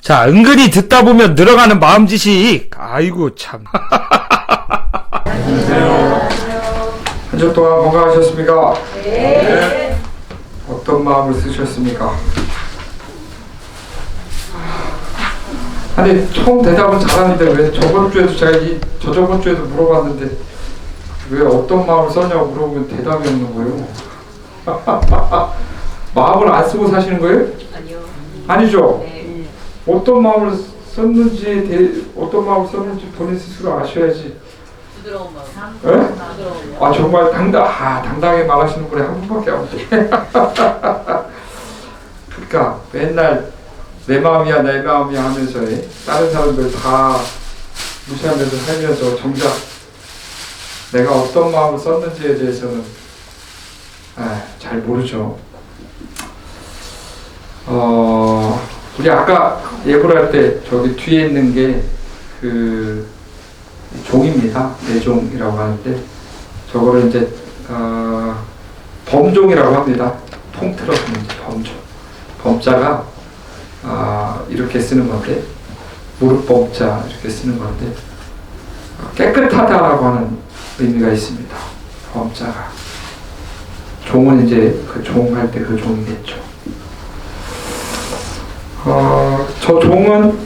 자, 은근히 듣다 보면 늘어가는 마음지식. 아이고 참. 안녕하세요. 한 주 동안 건강하셨습니까? 네. 어떤 마음을 쓰셨습니까? 아니, 처음 대답은 잘하는데 왜 저번 주에도 제가 저저번 주에도 물어봤는데 왜 어떤 마음을 썼냐고 물어보면 대답이 없는 거예요? 마음을 안 쓰고 사시는 거예요? 아니요. 아니죠? 네. 어떤 마음을 썼는지 본인 스스로 아셔야지. 부드러운 마음. 예? 부드러운 마음. 아, 정말 당당하게 말하시는 분이 한 분밖에 없네. 그러니까 맨날 내 마음이야 하면서 다른 사람들 다 무시하면서 살면서 정작 내가 어떤 마음을 썼는지에 대해서는 잘 모르죠. 우리 아까 예불 할 때 저기 뒤에 있는 게 그 종입니다. 내종이라고 하는데 저거를 이제 범종이라고 합니다. 통틀어서 이제 범종. 범자가 이렇게 쓰는 건데 무릎 범자 이렇게 쓰는 건데 깨끗하다라고 하는 의미가 있습니다. 범자가. 종은 이제 그 종 할 때 그 종이겠죠. 저 종은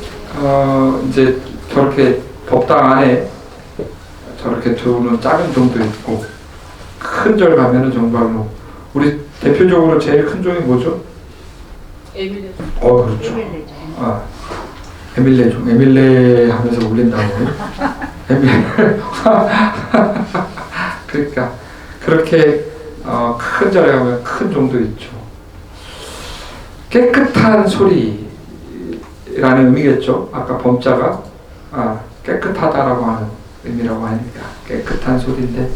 이제 저렇게 법당 안에 저렇게 두는 작은 종도 있고 큰 절 가면은 정말로 우리 대표적으로 제일 큰 종이 뭐죠? 에밀레. 그렇죠. 에밀레종. 에밀레 하면서 울린다고. 에밀레. 그러니까 그렇게 큰 절에 가면 큰 종도 있죠. 깨끗한 소리라는 의미겠죠. 아까 범자가 깨끗하다라고 하는 의미라고 하니까 깨끗한 소리인데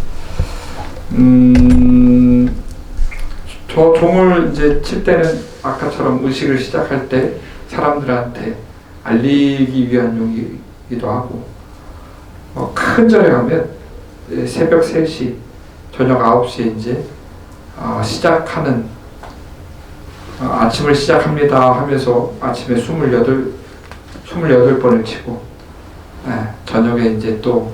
저 종을 이제 칠 때는 아까처럼 의식을 시작할 때 사람들한테 알리기 위한 용이기도 하고 큰 절에 가면 새벽 3시 저녁 9시에 이제 시작하는 아침을 시작합니다 하면서 아침에 28번을 치고 저녁에 이제 또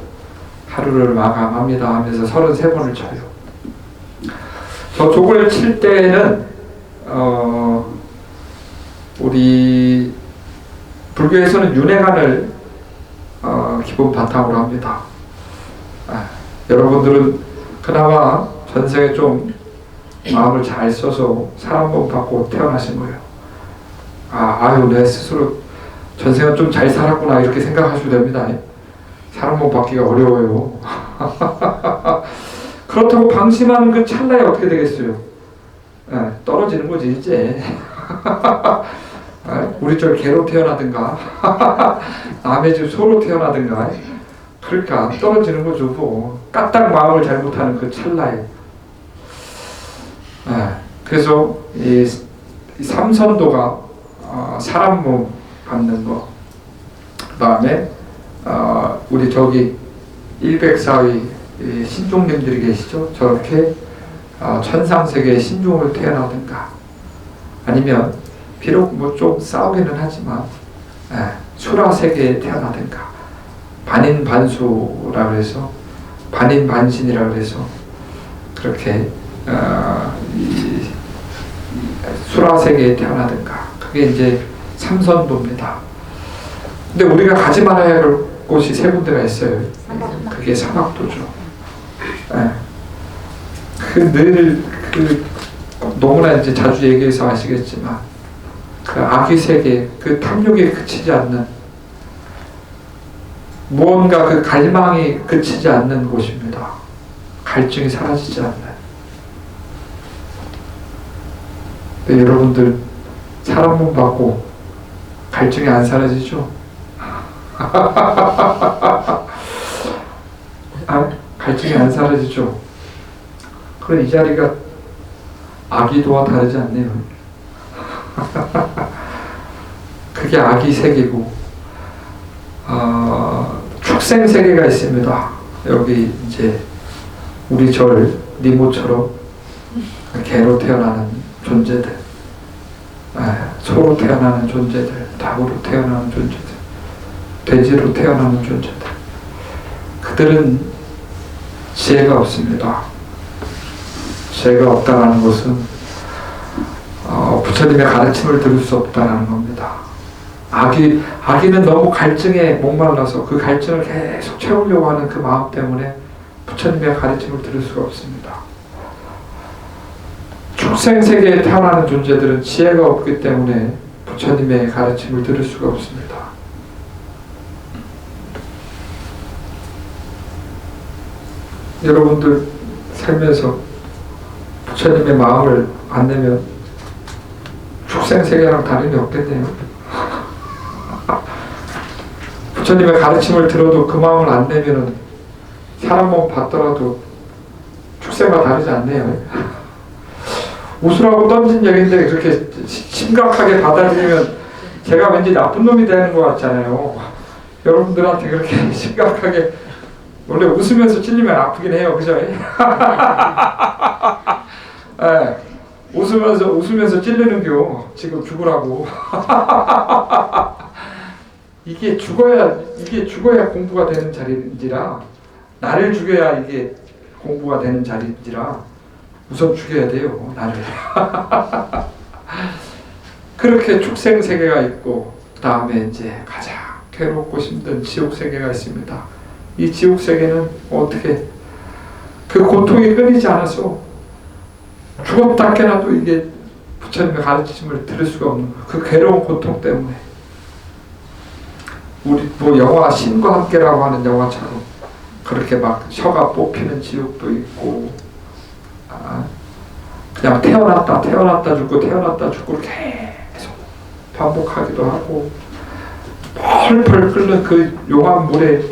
하루를 마감합니다 하면서 33번을 쳐요. 저 족을 칠 때는 우리 불교에서는 윤회관을 기본 바탕으로 합니다. 여러분들은 그나마 전생에 좀 마음을 잘 써서 사람 복 받고 태어나신 거예요. 내 스스로 전생은 좀 잘 살았구나 이렇게 생각하셔도 됩니다. 사람 복 받기가 어려워요. 그렇다고 방심하는 그 찰나에 어떻게 되겠어요? 떨어지는 거지 이제. 우리 절 개로 태어나든가 남의 집 소로 태어나든가 그러니까 떨어지는 거죠. 뭐 까딱 마음을 잘못하는 그 찰나에. 그래서 이 삼선도가 사람 몸 받는 거, 그 다음에 우리 저기 104위 신종님들이 계시죠. 저렇게 천상세계의 신종으로 태어나든가 아니면 비록 뭐 좀 싸우기는 하지만 수라세계에 태어나든가 반인반수라고 해서 반인반신이라고 해서 그렇게 수라세계에 태어나든가 그게 이제 삼선도입니다. 근데 우리가 가지 말아야 할 곳이 3군데가 있어요. 그게 사막도죠. 늘 너무나 이제 자주 얘기해서 아시겠지만 그 악의 세계, 그 탐욕에 그치지 않는 무언가 그 갈망이 그치지 않는 곳입니다. 갈증이 사라지지 않는. 네, 여러분들 사람 몸 받고 갈증이 안 사라지죠? 갈증이 안 사라지죠? 그럼 이 자리가 아기도와 다르지 않네요. 그게 아기 세계고 축생 세계가 있습니다. 여기 이제 우리 절 니모처럼 개로 태어나는 존재들, 소로 태어나는 존재들, 닭으로 태어나는 존재들, 돼지로 태어나는 존재들, 그들은 지혜가 없습니다. 지혜가 없다는 것은 부처님의 가르침을 들을 수 없다는 겁니다. 아기는 너무 갈증에 목말라서 그 갈증을 계속 채우려고 하는 그 마음 때문에 부처님의 가르침을 들을 수가 없습니다. 축생세계에 태어나는 존재들은 지혜가 없기 때문에 부처님의 가르침을 들을 수가 없습니다. 여러분들 살면서 부처님의 마음을 안 내면 축생세계랑 다름이 없겠네요. 부처님의 가르침을 들어도 그 마음을 안 내면은 사람 몸 받더라도 축생과 다르지 않네요. 웃으라고 던진 얘기인데 그렇게 심각하게 받아들이면 제가 왠지 나쁜 놈이 되는 것 같잖아요. 여러분들한테 그렇게 심각하게, 원래 웃으면서 찔리면 아프긴 해요, 그죠? 네, 웃으면서 찔르는겨. 지금 죽으라고. 이게 죽어야 공부가 되는 자리인지라, 나를 죽여야 이게 공부가 되는 자리인지라 우선 죽여야 돼요, 나를. 그렇게 축생 세계가 있고, 그 다음에 이제 가장 괴롭고 힘든 지옥 세계가 있습니다. 이 지옥 세계는 어떻게 그 고통이 끊이지 않아서 죽었다 깨나도 이게 부처님의 가르침을 들을 수가 없는 거예요. 그 괴로운 고통 때문에. 우리 뭐 영화 신과 함께라고 하는 영화처럼 그렇게 막 혀가 뽑히는 지옥도 있고, 그냥 태어났다 죽고 태어났다 죽고 계속 반복하기도 하고, 펄펄 끓는 그 용암 물에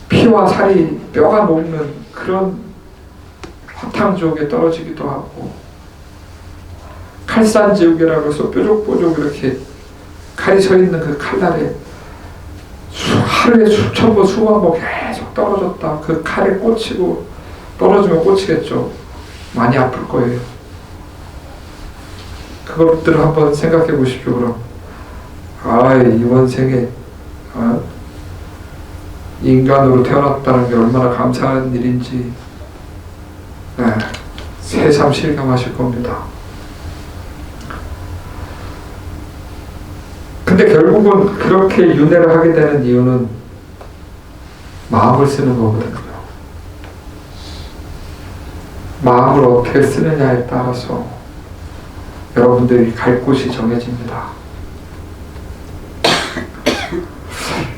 피와 살이 뼈가 녹는 그런 화탕지옥에 떨어지기도 하고, 칼산지옥이라고 해서 뾰족뾰족 이렇게 칼이 서 있는 그 칼날에 하루에 수천 번 수만 번 계속 떨어졌다. 그 칼에 꽂히고, 떨어지면 꽂히겠죠. 많이 아플 거예요. 그것들을 한번 생각해 보십시오. 그럼 이번 생에 인간으로 태어났다는 게 얼마나 감사한 일인지 새삼 실감하실 겁니다. 근데 결국은 그렇게 윤회를 하게 되는 이유는 마음을 쓰는 거거든요. 마음을 어떻게 쓰느냐에 따라서 여러분들이 갈 곳이 정해집니다.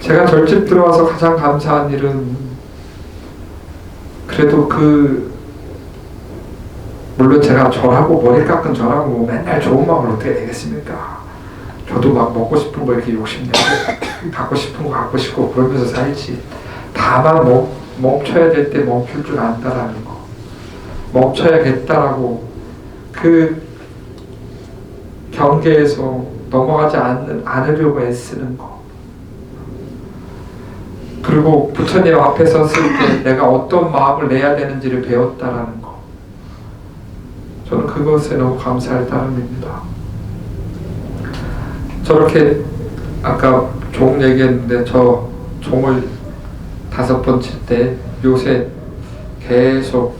제가 절집 들어와서 가장 감사한 일은, 그래도 물론 제가 절하고 머리 깎은 절하고 뭐 맨날 좋은 마음을 어떻게 되겠습니까? 저도 막 먹고 싶은 거 이렇게 욕심내고 갖고 싶은 거 갖고 싶고 그러면서 살지. 다만 멈춰야 될 때 멈출 줄 안다라는 거, 멈춰야겠다라고 그 경계에서 넘어가지 않으려고 애쓰는 거, 그리고 부처님 앞에 섰을 때 내가 어떤 마음을 내야 되는지를 배웠다라는 거, 저는 그것에 너무 감사할 따름입니다. 저렇게 아까 종 얘기했는데, 저 종을 5번 칠 때 요새 계속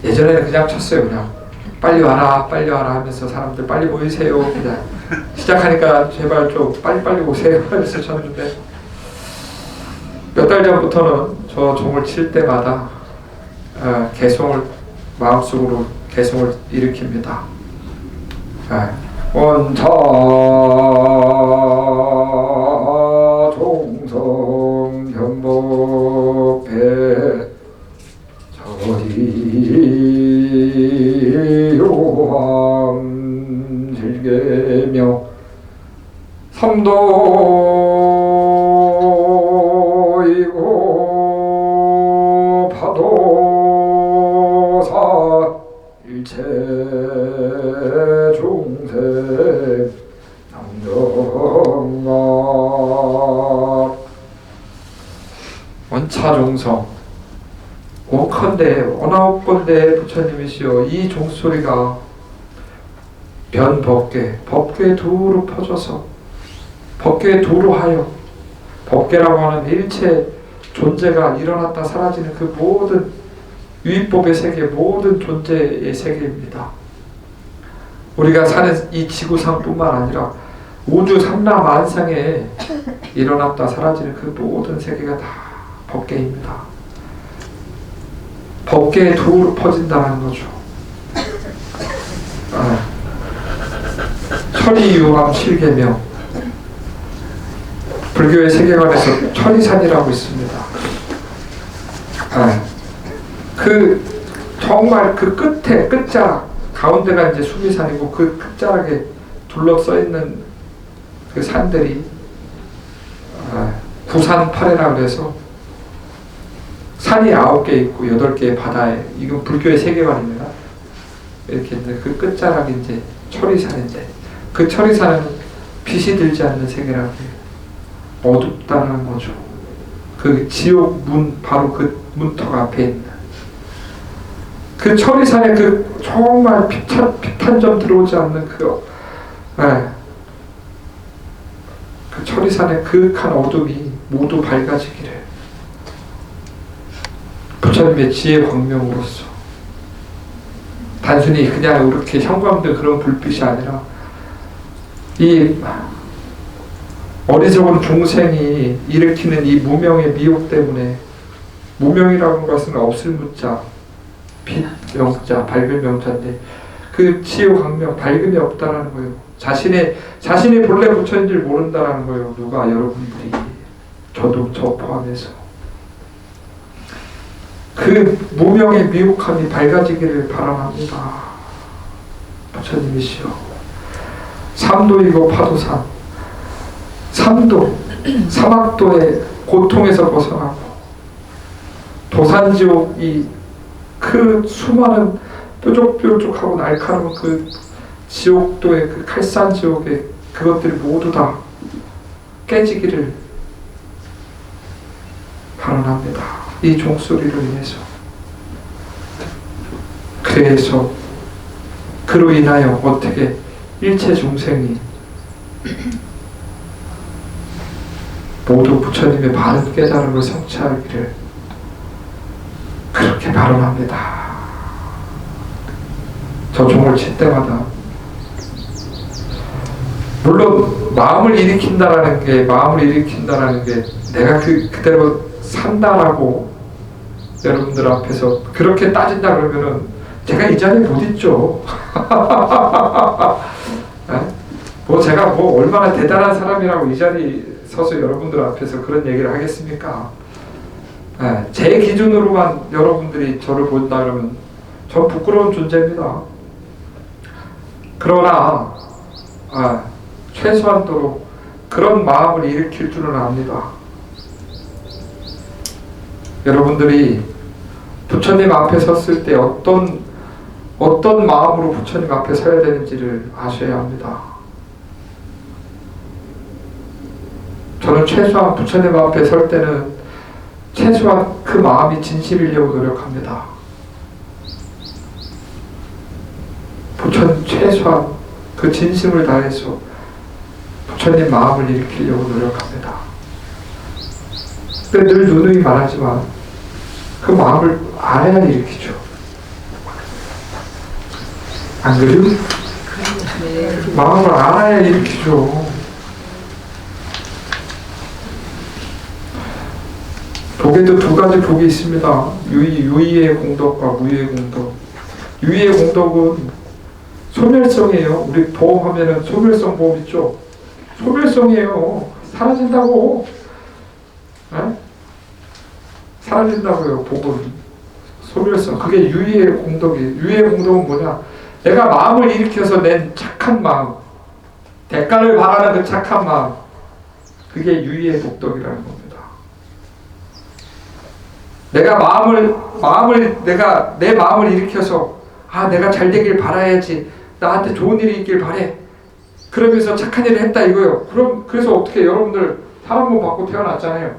예전에는 그냥 쳤어요. 그냥 빨리 와라 하면서 사람들 빨리 모이세요. 그냥 시작하니까 제발 좀 빨리 오세요 하면서 쳤는데, 몇 달 전부터는 저 종을 칠 때마다 개송을 마음속으로 개송을 일으킵니다. 원차 종성 현복배 저희요함 즐개며 삼도이고 파도사 일체 중생 남정각 원차종성 원컨대 원아홉건대 부처님이시여, 이 종소리가 변법계, 법계 두루 퍼져서 법계 두루 하여 법계라고 하는 일체 존재가 일어났다 사라지는 그 모든 유의법의 세계, 모든 존재의 세계입니다. 우리가 사는 이 지구상뿐만 아니라 우주 삼라만상에 일어났다 사라지는 그 모든 세계가 다 법계입니다. 법계에 두루 퍼진다는 거죠. 천이유함 7계명, 불교의 세계관에서 천이산이라고 있습니다. 그 정말 그 끝에 끝자락 가운데가 이제 수미산이고 그 끝자락에 둘러써 있는 그 산들이 구산팔해라 그래서 산이 9개 있고 8개의 바다에, 이건 불교의 세계관입니다. 이렇게 이제 그 끝자락이 이제 철이산인데, 그 철이산은 빛이 들지 않는 세계라고 해요. 어둡다는 거죠. 그 지옥 문, 바로 그 문턱 앞에 있는 그 철이산에 그 정말 빛 한 점 들어오지 않는 그 철이산의 그윽한 어둠이 모두 밝아지기를 부처님의 지혜 광명으로서, 단순히 그냥 이렇게 현관들 그런 불빛이 아니라 이 어리석은 중생이 일으키는 이 무명의 미혹 때문에, 무명이라는 것은 없을 무자, 빛 명자, 밝을 명자인데 그 지혜 광명, 밝음이 없다라는 거예요. 자신의 본래 부처인 줄 모른다라는 거예요. 누가? 여러분들이, 저도 저 포함해서. 그 무명의 미혹함이 밝아지기를 바람합니다. 부처님이시여. 삼도이고 파도산, 삼도, 사막도의 고통에서 벗어나고 도산지옥이 그 수많은 뾰족뾰족하고 날카로운 그 지옥도의 그 칼산지옥의 그것들이 모두 다 깨지기를 바라합니다. 이 종소리를 위해서. 그래서 그로 인하여 어떻게 일체 중생이 모두 부처님의 바른 깨달음을 성취하기를 그렇게 바람합니다. 저 종을 칠 때마다 물론 마음을 일으킨다라는 게 내가 그대로 산다라고 여러분들 앞에서 그렇게 따진다 그러면은 제가 이 자리에 못 있죠. 뭐 제가 뭐 얼마나 대단한 사람이라고 이 자리에 서서 여러분들 앞에서 그런 얘기를 하겠습니까? 제 기준으로만 여러분들이 저를 본다 그러면 전 부끄러운 존재입니다. 그러나 최소한도로 그런 마음을 일으킬 줄은 압니다. 여러분들이 부처님 앞에 섰을 때 어떤 마음으로 부처님 앞에 서야 되는지를 아셔야 합니다. 저는 최소한 부처님 앞에 설 때는 최소한 그 마음이 진실이려고 노력합니다. 부처님 최소한 그 진심을 다해서 부처님 마음을 일으키려고 노력합니다. 근데 늘 누누이 말하지만 그 마음을 알아야 일으키죠. 안 그래요? 마음을 알아야 일으키죠. 독에도 두 가지 독이 있습니다. 유의의 공덕과 무의의 공덕. 유의의 공덕은 소멸성이에요. 우리 보험하면은 소멸성 보험 있죠? 소멸성이에요. 사라진다고. 사라진다고요. 복은. 소멸성. 그게 유의의 공덕이에요. 유의의 공덕은 뭐냐? 내가 마음을 일으켜서 낸 착한 마음, 대가를 바라는 그 착한 마음, 그게 유의의 복덕이라는 겁니다. 내가 내 마음을 일으켜서 내가 잘 되길 바라야지, 나한테 좋은 일이 있길 바래, 그러면서 착한 일을 했다 이거요. 그래서 어떻게 여러분들 사람 몸 받고 태어났잖아요.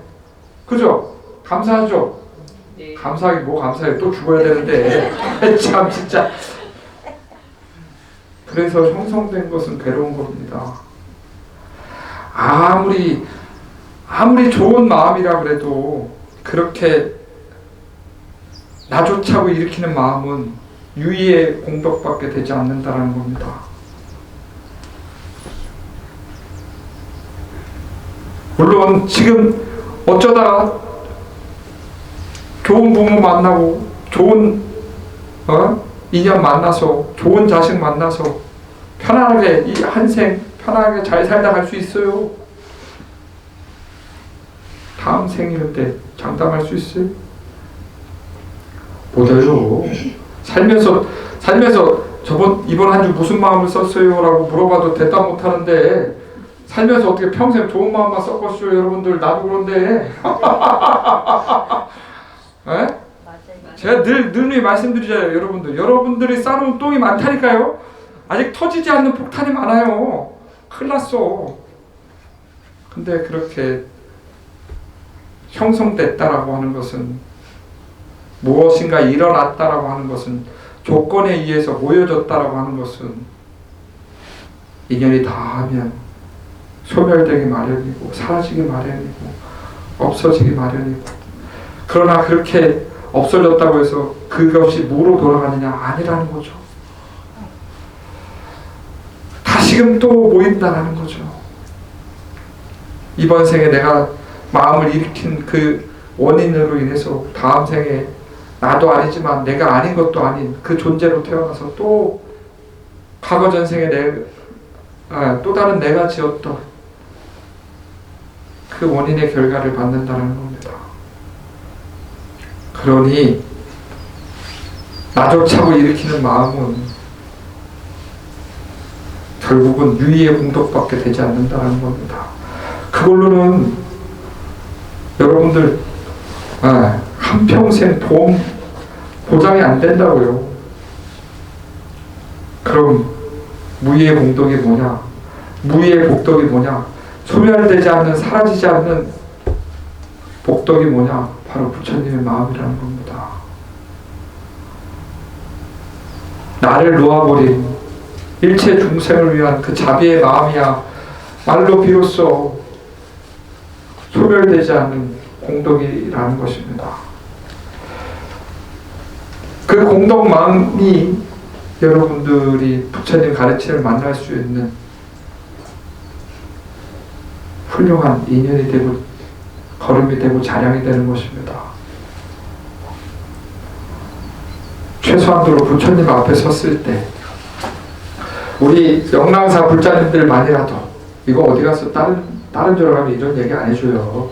그죠? 감사하죠? 네. 감사하기 뭐 감사해요. 또 죽어야 되는데. 참 진짜. 그래서 형성된 것은 괴로운 겁니다. 아무리 좋은 마음이라 그래도 그렇게 나조차고 일으키는 마음은 유의의 공덕밖에 되지 않는다는 겁니다. 물론 지금 어쩌다가 좋은 부모 만나고 좋은 인연 만나서 좋은 자식 만나서 편안하게 이 한생 편안하게 잘 살다 갈 수 있어요. 다음 생일 때 장담할 수 있어요? 못해요. 살면서 이번 한 주 무슨 마음을 썼어요? 라고 물어봐도 대답 못하는데 살면서 어떻게 평생 좋은 마음만 썼겠어요? 여러분들 나도 그런데 에? 제가 늘 말씀드리잖아요. 여러분들이 쌓아놓은 똥이 많다니까요. 아직 터지지 않는 폭탄이 많아요. 큰일 났어. 근데 그렇게 형성됐다라고 하는 것은, 무엇인가 일어났다라고 하는 것은, 조건에 의해서 모여졌다라고 하는 것은 인연이 닿으면 소멸되기 마련이고 사라지기 마련이고 없어지기 마련이고, 그러나 그렇게 없어졌다고 해서 그것이 뭐로 돌아가느냐? 아니라는 거죠. 다시금 또 모인다라는 거죠. 이번 생에 내가 마음을 일으킨 그 원인으로 인해서 다음 생에 나도 아니지만 내가 아닌 것도 아닌 그 존재로 태어나서 또 과거 전생에 또 다른 내가 지었던 그 원인의 결과를 받는다는 겁니다. 그러니 나조차고 일으키는 마음은 결국은 유의의 공덕밖에 되지 않는다는 겁니다. 그걸로는 여러분들 한평생 보장이 안 된다고요. 그럼 무의의 공덕이 뭐냐? 무의의 복덕이 뭐냐? 소멸되지 않는, 사라지지 않는 복덕이 뭐냐? 바로 부처님의 마음이라는 겁니다. 나를 놓아버린 일체 중생을 위한 그 자비의 마음이야 말로 비로소 소멸되지 않는 공덕이라는 것입니다. 그 공덕 마음이 여러분들이 부처님 가르침을 만날 수 있는 훌륭한 인연이 되고 걸음이 되고 자량이 되는 것입니다. 최소한도로 부처님 앞에 섰을 때 우리 영랑사 불자님들만이라도, 이거 어디 가서 다른 데로 가면 이런 얘기 안 해줘요.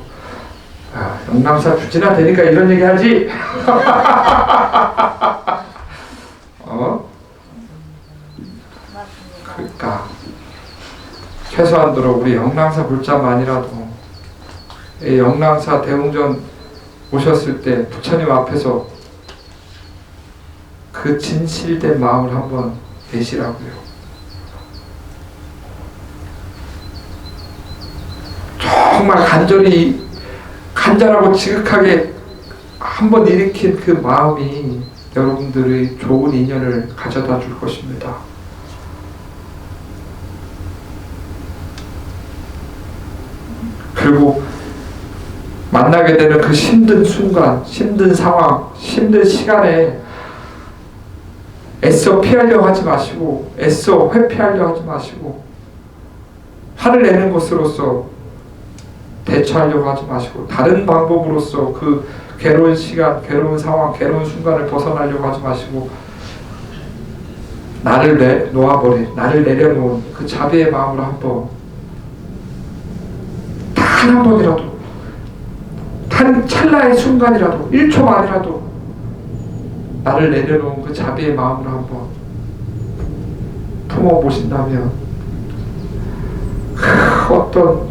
영랑사 주지나 되니까 이런 얘기 하지. 그러니까 최소한도로 우리 영랑사 불자만이라도 이 영랑사 대웅전 오셨을 때 부처님 앞에서 그 진실된 마음을 한번 내시라고요. 정말 간절하고 지극하게 한번 일으킨 그 마음이 여러분들의 좋은 인연을 가져다 줄 것입니다. 그리고 만나게 되는 그 힘든 순간, 힘든 상황, 힘든 시간에 애써 피하려고 하지 마시고, 애써 회피하려고 하지 마시고, 화를 내는 것으로서 대처하려고 하지 마시고, 다른 방법으로서 그 괴로운 시간, 괴로운 상황, 괴로운 순간을 벗어나려고 하지 마시고, 나를 놓아버린, 나를 내려놓은 그 자비의 마음으로 한번, 단 한 번이라도, 단 찰나의 순간이라도, 1초만이라도 나를 내려놓은 그 자비의 마음으로 한번 품어보신다면 그 어떤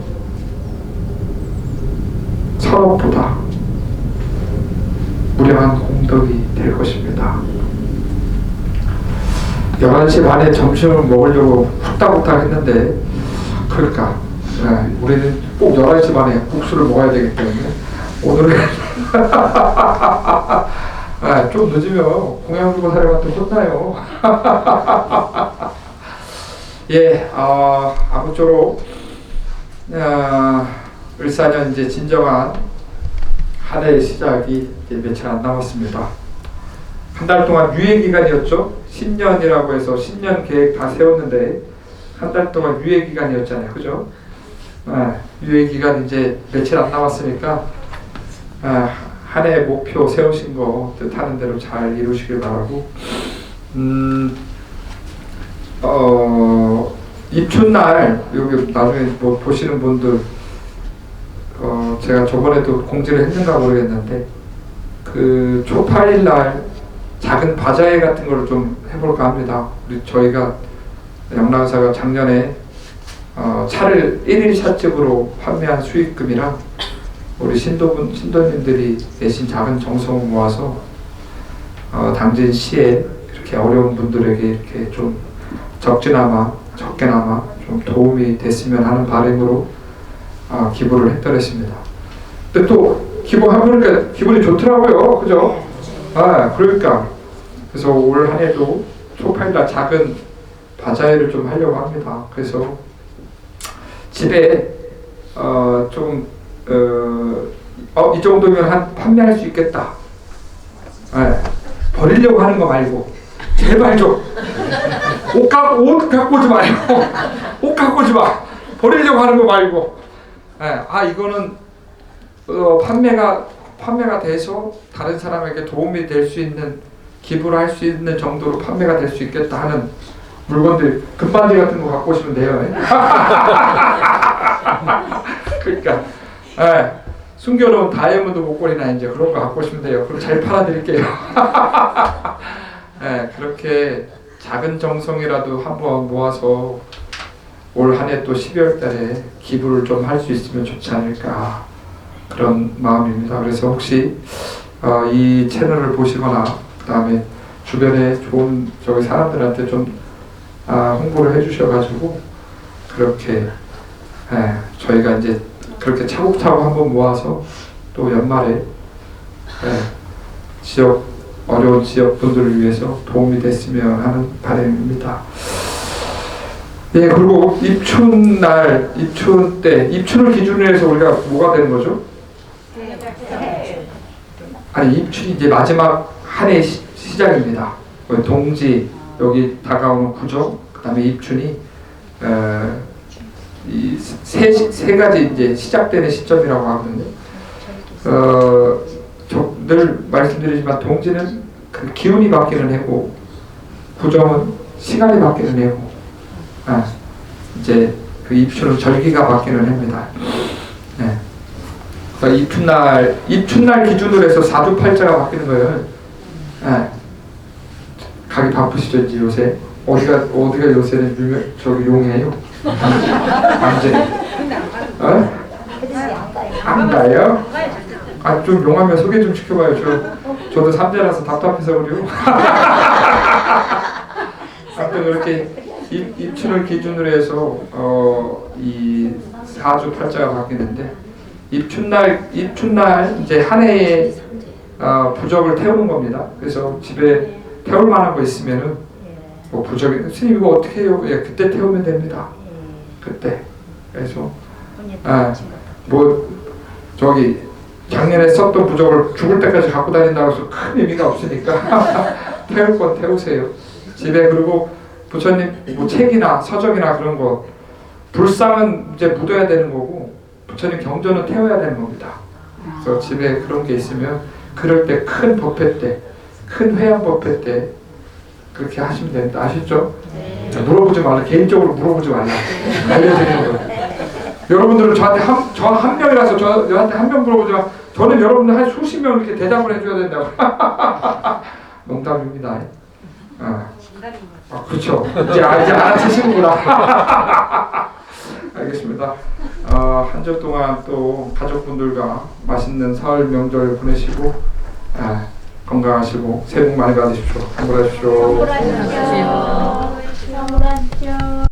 선업보다 무량한 공덕이 될 것입니다. 11시 반에 점심을 먹으려고 후딱후딱 했는데, 그러니까 우리는 꼭 11시 반에 국수를 먹어야 되기 때문에 오늘은 좀 늦으면 공양주고 사람한테 혼나요. 예, 아무쪼록 을사년 이제 진정한 한 해의 시작이 이제 며칠 안 남았습니다. 한 달 동안 유예 기간이었죠. 신년이라고 해서 신년 계획 다 세웠는데 한 달 동안 유예 기간이었잖아요, 그죠? 유예 기간 이제 며칠 안 남았으니까 한 해 목표 세우신 거 뜻하는 대로 잘 이루시길 바라고. 입춘날 여기 나중에 뭐 보시는 분들 제가 저번에도 공지를 했는가 모르겠는데 그 초파일날 작은 바자회 같은 걸 좀 해볼까 합니다. 저희가 영랑사가 작년에 차를 1일 찻집으로 판매한 수익금이랑 우리 신도님들이 내신 작은 정성을 모아서 당진 시에 이렇게 어려운 분들에게 이렇게 좀 적게나마 좀 도움이 됐으면 하는 바람으로 기부를 했더랬습니다. 근데 또 기부해보니까 기분이 좋더라고요, 그죠? 그러니까 그래서 올 한 해도 초파일날 작은 바자회를 좀 하려고 합니다. 그래서 집에 이 정도면 한 판매할 수 있겠다. 버리려고 하는 거 말고 제발 좀 옷 갖고 오지 마요. 옷 갖고 오지 마. 버리려고 하는 거 말고. 이거는 판매가 돼서 다른 사람에게 도움이 될 수 있는 기부를 할 수 있는 정도로 판매가 될 수 있겠다 하는 물건들 금반지 같은 거 갖고 오시면 돼요. 그러니까 숨겨놓은 다이아몬드 목걸이나 이제 그런 거 갖고 오시면 돼요. 그럼 잘 팔아드릴게요. 그렇게 작은 정성이라도 한번 모아서 올 한 해 또 12월 달에 기부를 좀 할 수 있으면 좋지 않을까 그런 마음입니다. 그래서 혹시 이 채널을 보시거나 그 다음에 주변에 좋은 저기 사람들한테 좀 홍보를 해주셔가지고 그렇게 저희가 이제 그렇게 차곡차곡 한번 모아서 또 연말에 어려운 지역 분들을 위해서 도움이 됐으면 하는 바람입니다. 그리고 입춘 때 입춘을 기준으로 해서 우리가 뭐가 되는 거죠? 입춘이 이제 마지막 한 해 시작입니다. 동지 여기 다가오는 구정, 그 다음에 입춘이 이 세 가지 이제 시작되는 시점이라고 하거든요. 늘 말씀드리지만 동지는 그 기운이 바뀌는 해고, 구정은 시간이 바뀌는 해고, 이제 그 입춘은 절기가 바뀌는 해입니다. 입춘날 기준으로 해서 사주팔자가 바뀌는 거예요. 가기 바쁘시죠 이제 요새? 어디가 요새는 저기 용해요? 완전히? 안 가요? 좀 용하면 소개 좀 시켜봐요. 저도 삼재라서 답답해서 그래요. 아무튼 그렇게 입춘을 기준으로 해서 이 사주 팔자가 바뀌는데 입춘날 이제 한 해의 부적을 태우는 겁니다. 그래서 집에 태울 만한 거 있으면은 뭐 부적이 스님 이거 어떻게 해요? 그때 태우면 됩니다. 그때. 그래서 뭐 저기 작년에 썼던 부적을 죽을 때까지 갖고 다닌다고 해서 큰 의미가 없으니까 태울 건 태우세요. 집에. 그리고 부처님 뭐 책이나 서적이나 그런 거 불상은 이제 묻어야 되는 거고 부처님 경전은 태워야 되는 겁니다. 그래서 집에 그런 게 있으면 그럴 때 큰 법회 때, 큰 회양 법회 때 그렇게 하시면 됩니다. 아시죠? 물어보지 말라. 개인적으로 물어보지 말라. 알려드리는 거. 여러분들은 저한테 한 명이라서 저한테 한 명 물어보지만 저는 여러분들 한 수십 명 이렇게 대답을 해줘야 된다고. 농담입니다. 그렇죠. 이제 알아채시는구나. 알겠습니다. 한 주 동안 또 가족분들과 맛있는 설 명절 보내시고 건강하시고 새해 복 많이 받으십시오. 행복하십시오. 행복하십시오.